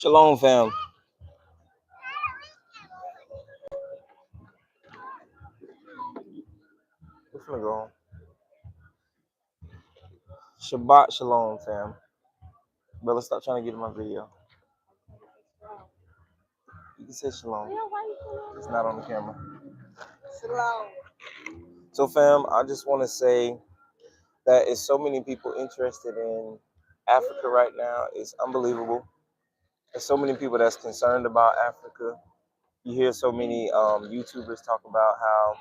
Shalom, fam. We're finna go on. Shabbat shalom, fam. Brother, stop trying to get in my video. You can say shalom. It's not on the camera. Shalom. So, fam, I just want to say that it's so many people interested in Africa right now. It's unbelievable. There's so many people that's concerned about Africa. You hear so many YouTubers talk about how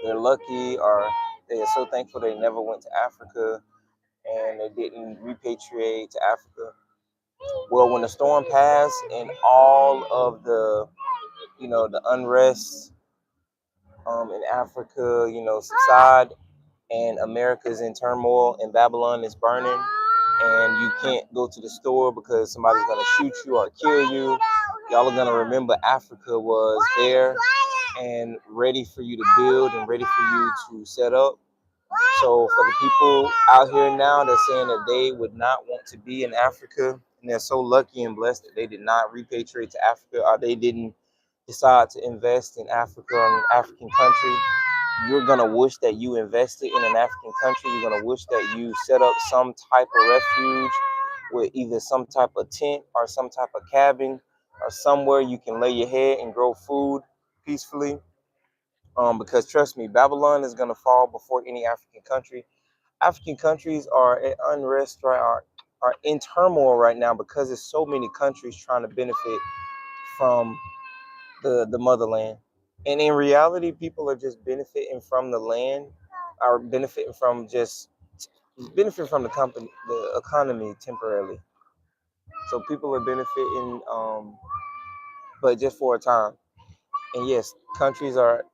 they're lucky or they're so thankful they never went to Africa and they didn't repatriate to Africa. Well, when the storm passed and all of the unrest in Africa, subside and America's in turmoil and Babylon is burning and you can't go to the store because somebody's going to shoot you or kill you, y'all are going to remember Africa was there and ready for you to build and ready for you to set up. So for the people out here now that's saying that they would not want to be in Africa and they're so lucky and blessed that they did not repatriate to Africa or they didn't decide to invest in Africa or an African country, you're going to wish that you invested in an African country. You're going to wish that you set up some type of refuge with either some type of tent or some type of cabin or somewhere you can lay your head and grow food peacefully. Because trust me, Babylon is going to fall before any African country. African countries are at unrest, right? Are in turmoil right now because there's so many countries trying to benefit from the motherland. And in reality, people are just benefiting from the land, are benefiting from just benefit from the company, the economy temporarily. So people are benefiting, but just for a time. And yes, countries are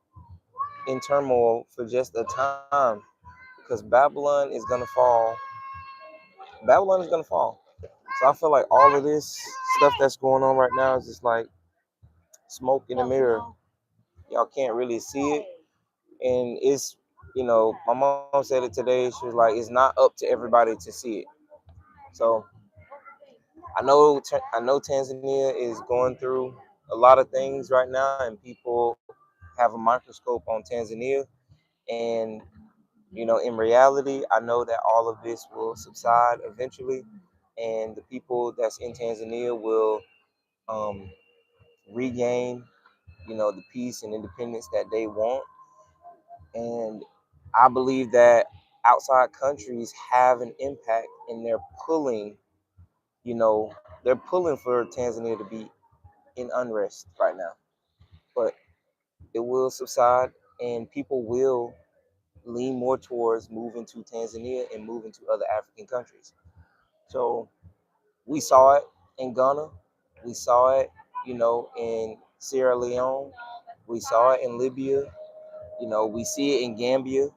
in turmoil for just a time because Babylon is gonna fall. Babylon is gonna fall. So I feel like all of this stuff that's going on right now is just like smoke in the mirror. Y'all can't really see it, and it's my mom said it today. She was like, it's not up to everybody to see it. So I know Tanzania is going through a lot of things right now, and people have a microscope on Tanzania. And in reality, I know that all of this will subside eventually, and the people that's in Tanzania will um, regain, the peace and independence that they want. And I believe that outside countries have an impact, and you know, they're pulling for Tanzania to be in unrest right now. But it will subside, and people will lean more towards moving to Tanzania and moving to other African countries. So we saw it in Ghana. We saw it, in Sierra Leone. We saw it in Libya. We see it in Gambia.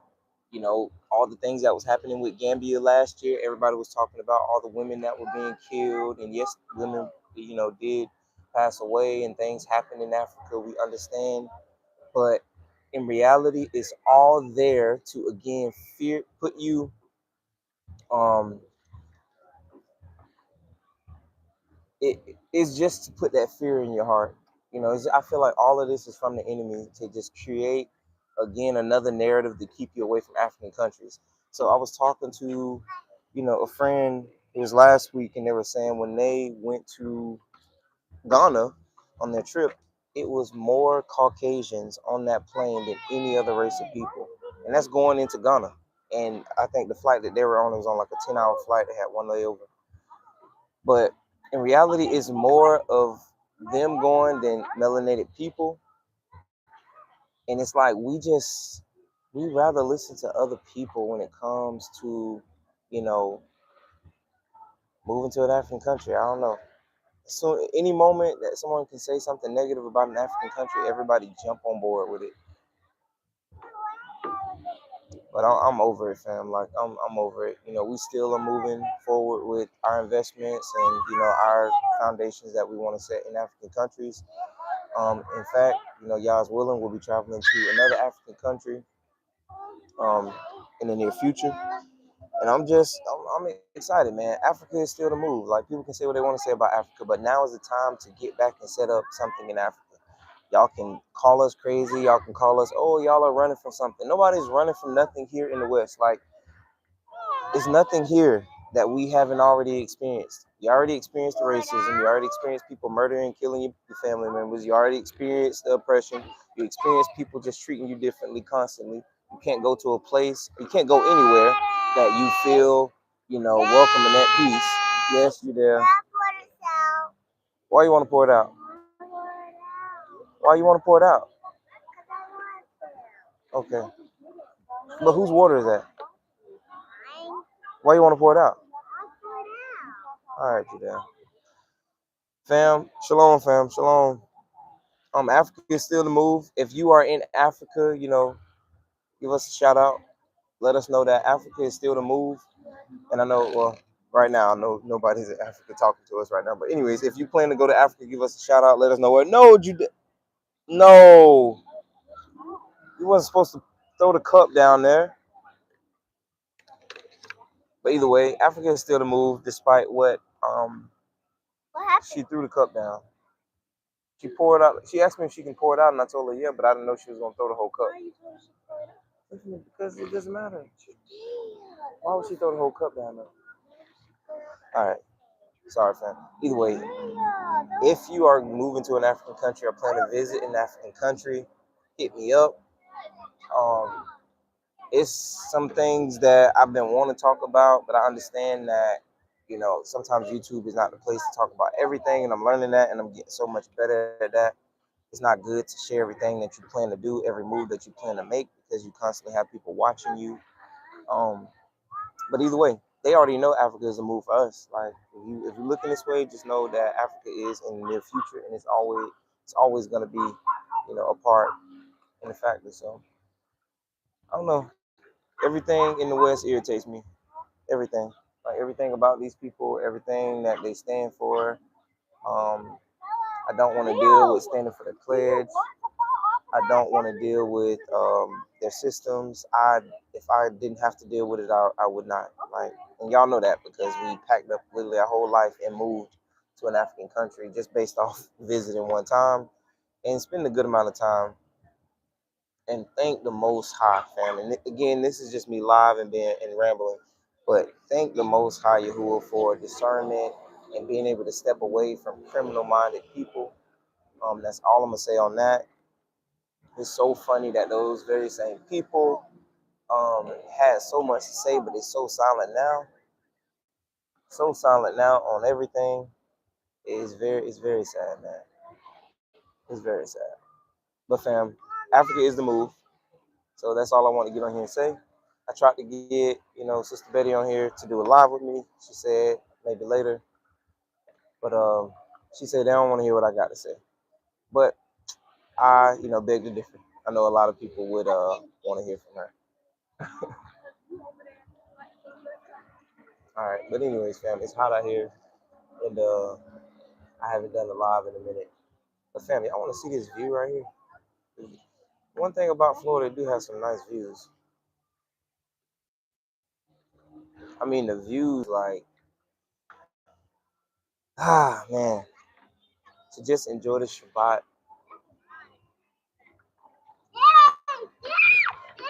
All the things that was happening with Gambia last year. Everybody was talking about all the women that were being killed. And yes, women, did pass away and things happened in Africa. We understand. But in reality, it's all there to, again, put you, um, it's just to put that fear in your heart. I feel like all of this is from the enemy to just create, again, another narrative to keep you away from African countries. So I was talking to, a friend, it was last week, and they were saying when they went to Ghana on their trip, it was more Caucasians on that plane than any other race of people. And that's going into Ghana. And I think the flight that they were on, it was on like a 10-hour flight. They had one layover. But in reality, it's more of them going than melanated people. And it's like we rather listen to other people when it comes to, you know, moving to an African country. I don't know. So any moment that someone can say something negative about an African country, everybody jump on board with it. But I'm over it, fam. Like I'm over it. We still are moving forward with our investments and our foundations that we want to set in African countries. In fact, Yah's willing, we'll be traveling to another African country in the near future. And I'm excited, man. Africa is still the move. Like, people can say what they want to say about Africa, but now is the time to get back and set up something in Africa. Y'all can call us crazy. Y'all can call us, oh, y'all are running from something. Nobody's running from nothing here in the West. Like, there's nothing here that we haven't already experienced. You already experienced the racism. You already experienced people murdering, killing your family members. You already experienced the oppression. You experienced people just treating you differently constantly. You can't go to a place, you can't go anywhere that you feel, welcome and at peace. Yes, you there. Why you want to pour it out? Why you want to pour it out? Okay. But whose water is that? Why you want to pour it out? All right, you there. Fam, shalom, fam, shalom. Africa is still the move. If you are in Africa, give us a shout out. Let us know that Africa is still the move. And I know, well, right now, I know nobody's in Africa talking to us right now. But anyways, if you plan to go to Africa, give us a shout out. Let us know where. No, no, you wasn't supposed to throw the cup down there. But either way, Africa is still the move, despite what she threw the cup down. She poured out. She asked me if she can pour it out, and I told her yeah, but I didn't know she was gonna throw the whole cup. Because it doesn't matter. Why would she throw the whole cup down there? All right. Sorry, fam. Either way, if you are moving to an African country or plan to visit an African country, hit me up. It's some things that I've been wanting to talk about, but I understand that, sometimes YouTube is not the place to talk about everything, and I'm learning that, and I'm getting so much better at that. It's not good to share everything that you plan to do, every move that you plan to make, because you constantly have people watching you. But either way, they already know Africa is a move for us. Like, if you looking this way, just know that Africa is in the near future, and it's always gonna be, a part in the factor. So I don't know. Everything in the West irritates me. Everything, like everything about these people, everything that they stand for. Um, I don't want to deal with standing for the pledge. I don't want to deal with their systems. If I didn't have to deal with it, I would not. Like, and y'all know that because we packed up literally our whole life and moved to an African country just based off visiting one time and spend a good amount of time and thank the Most High, fam. And again, this is just me live and rambling, but thank the Most High Yahuwah for discernment and being able to step away from criminal-minded people. That's all I'm gonna say on that. It's so funny that those very same people had so much to say, but it's so silent now. So silent now on everything. It's very sad, man. It's very sad. But fam, Africa is the move. So that's all I want to get on here and say. I tried to get, Sister Betty on here to do a live with me. She said maybe later. But she said they don't want to hear what I got to say. But I, beg to differ. I know a lot of people would want to hear from her. All right, but anyways, fam, it's hot out here, and I haven't done a live in a minute. But family, I want to see this view right here. One thing about Florida, they do have some nice views. I mean, the views, like, man, to just enjoy the Shabbat.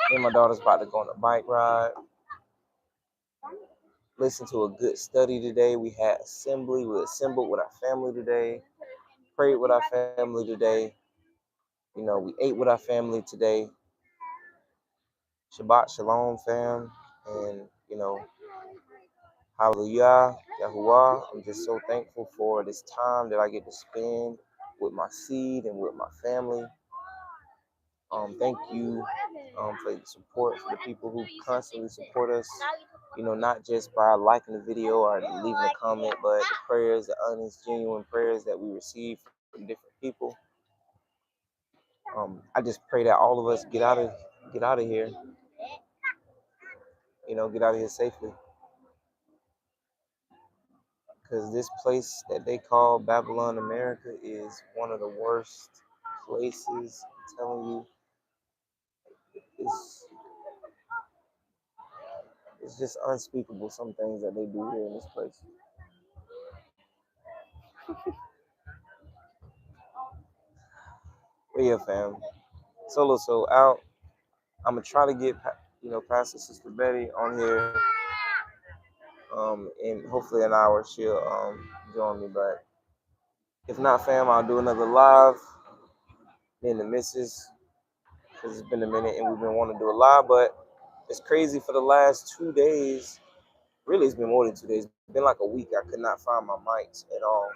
Me and my daughter's about to go on a bike ride. Listen to a good study today. We had assembly. We assembled with our family today. Prayed with our family today. We ate with our family today. Shabbat shalom, fam. And, hallelujah, Yahuwah. I'm just so thankful for this time that I get to spend with my seed and with my family. Thank you for the support, for the people who constantly support us, not just by liking the video or leaving a comment, but the prayers, the honest, genuine prayers that we receive from different people. I just pray that all of us get out of here, get out of here safely. Because this place that they call Babylon, America, is one of the worst places. I'm telling you, It's just unspeakable, some things that they do here in this place. But yeah, fam. Solo so out. I'm gonna try to get Pastor Sister Betty on here. In hopefully an hour she'll join me back. If not, fam, I'll do another live. Me and the missus, because it's been a minute and we've been wanting to do a live, but it's crazy for the last 2 days. Really, it's been more than 2 days. It's been like a week. I could not find my mics at all.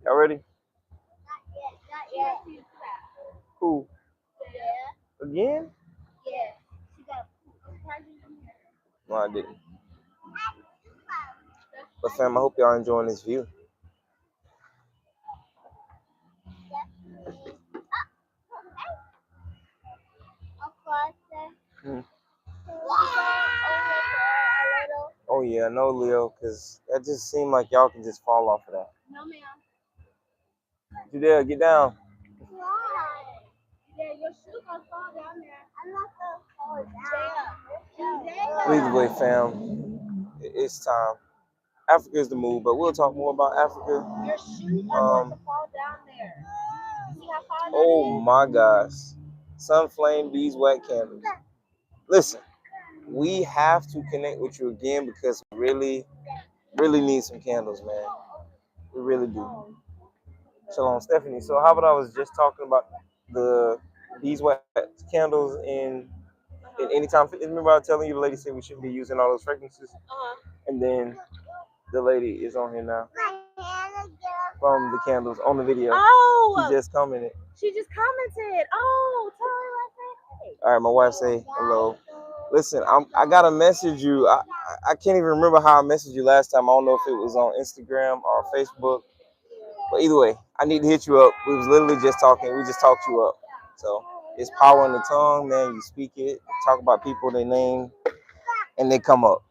Y'all ready? Not yet. Who? Yeah. Again? Yeah. She got a present in here. No, I didn't. But fam, I hope y'all enjoying this view. Hmm. Oh yeah, no, Leo, because that just seemed like y'all can just fall off of that. No, ma'am. Judea, get down. Why? Yeah, your shoes gonna fall down there. I'm not gonna fall down. Either way, fam, it's time. Africa is the move, but we'll talk more about Africa. Your shoes are going to fall down there. See how far that Oh is? my gosh. Sun Flame Beeswax Candles. Listen, we have to connect with you again because we really, really need some candles, man. We really do. Shalom, Stephanie. So how about I was just talking about the beeswax candles in Anytime Fitness. Remember I was telling you the lady said we shouldn't be using all those fragrances? And then the lady is on here now from the candles on the video. Oh, She just commented. she just commented. Oh, tell her I said hey. All right, my wife say hello. Listen, I gotta message you. I can't even remember how I messaged you last time. I don't know if it was on Instagram or Facebook. But either way, I need to hit you up. We was literally just talking. We just talked you up. So it's power in the tongue, man. You speak it, talk about people, their name, and they come up.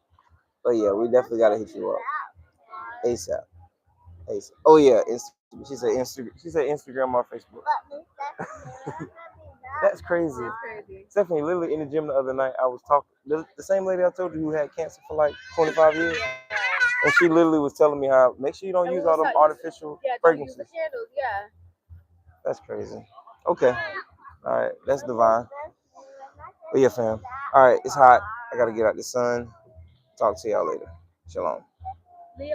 But yeah, we definitely gotta hit you up ASAP. ASAP. Oh yeah, she said Instagram. She said Instagram or Facebook. That's crazy. Stephanie, literally in the gym the other night, I was talking. The same lady I told you who had cancer for like 25 years. And she literally was telling me how make sure you don't use all them artificial fragrances. Don't use the candles, yeah. That's crazy. Okay. All right. That's divine. But yeah, fam. All right. It's hot. I got to get out the sun. Talk to y'all later. Shalom. Leo.